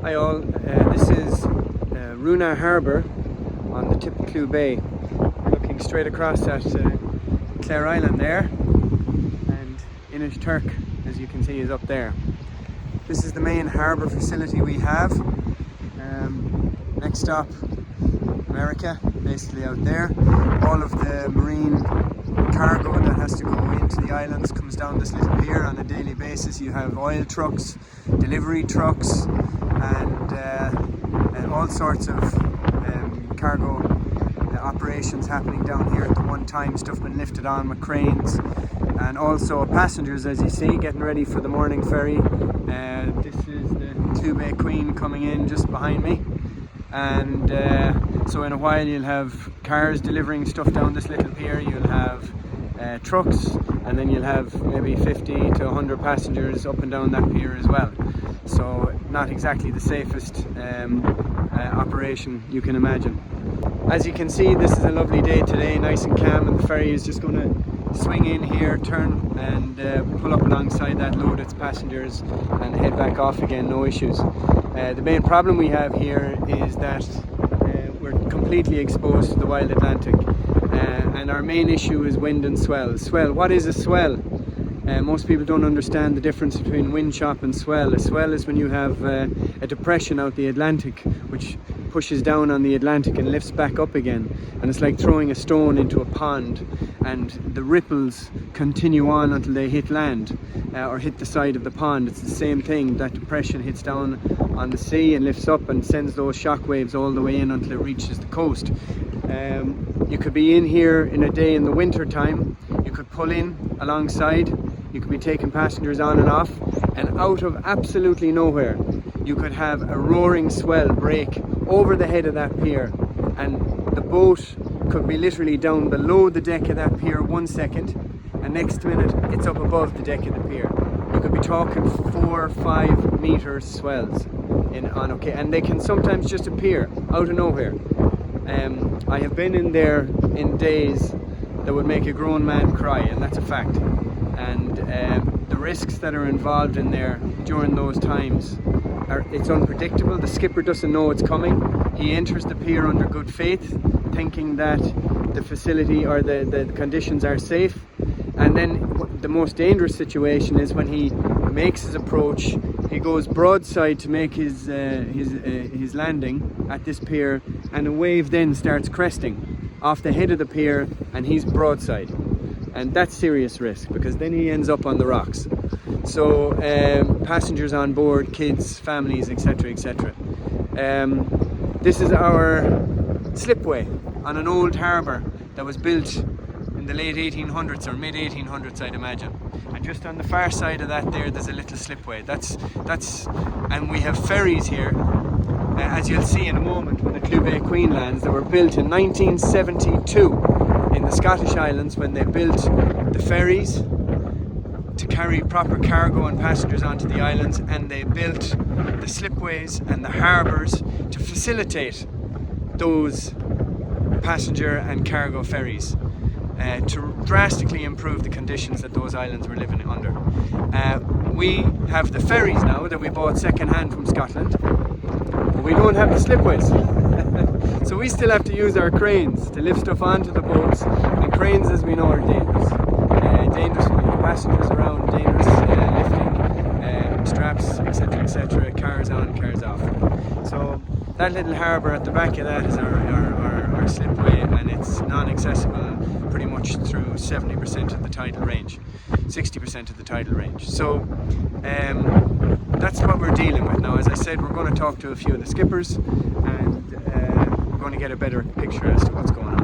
Hi all, this is Roonagh Harbour on the tip of Clew Bay. We're looking straight across at Clare Island there, and Inishturk, as you can see, is up there. This is the main harbour facility we have. Next stop, America, basically out there. All of the marine cargo that has to go into the islands comes down this little pier on a daily basis. You have oil trucks, delivery trucks, and all sorts of cargo operations happening down here at the one time. Stuff been lifted on with cranes, and also passengers, as you see, getting ready for the morning ferry. This is the Clew Bay Queen coming in just behind me, and so in a while you'll have cars delivering stuff down this little pier. You'll have trucks, and then you'll have maybe 50 to 100 passengers up and down that pier as well. So not exactly the safest operation you can imagine. As you can see, this is a lovely day today, nice and calm, and the ferry is just going to swing in here, turn and pull up alongside that, load its passengers and head back off again, no issues. The main problem we have here is that we're completely exposed to the wild Atlantic, and our main issue is wind and swell. Swell, what is a swell? Most people don't understand the difference between wind chop and swell. A swell is when you have a depression out the Atlantic which pushes down on the Atlantic and lifts back up again, and it's like throwing a stone into a pond, and the ripples continue on until they hit land or hit the side of the pond. It's the same thing. That depression hits down on the sea and lifts up and sends those shock waves all the way in until it reaches the coast. You could be in here in a day in the winter time. You could pull in alongside, you could be taking passengers on and off, and out of absolutely nowhere you could have a roaring swell break over the head of that pier, and the boat could be literally down below the deck of that pier 1 second, and next minute it's up above the deck of the pier. You could be talking 4 or 5 meter swells and they can sometimes just appear out of nowhere. I have been in there in days that would make a grown man cry, and that's a fact. And the risks that are involved in there during those times it's unpredictable. The skipper doesn't know it's coming. He enters the pier under good faith, thinking that the facility or the conditions are safe, and then the most dangerous situation is when he makes his approach. He goes broadside to make his landing at this pier, and a wave then starts cresting off the head of the pier, and he's broadside, and that's serious risk, because then he ends up on the rocks. So passengers on board, kids, families, etc., etc. This is our slipway on an old harbour that was built in the late 1800s or mid 1800s, I'd imagine. And just on the far side of that there's a little slipway. And we have ferries here, as you'll see in a moment, when the Clew Bay Queen lands, that were built in 1972 in the Scottish Islands, when they built the ferries to carry proper cargo and passengers onto the islands, and they built the slipways and the harbours to facilitate those passenger and cargo ferries, to drastically improve the conditions that those islands were living under. We have the ferries now that we bought second hand from Scotland, but we don't have the slipways. So we still have to use our cranes to lift stuff onto the boats, and cranes, as we know, are dangerous. Dangerous with the passengers around, dangerous lifting straps, etc., etc., cars on, cars off. So that little harbour at the back of that is our slipway, and it's non-accessible pretty much through 70% of the tidal range, 60% of the tidal range. So that's what we're dealing with now. As I said, we're going to talk to a few of the skippers, and we're going to get a better picture as to what's going on.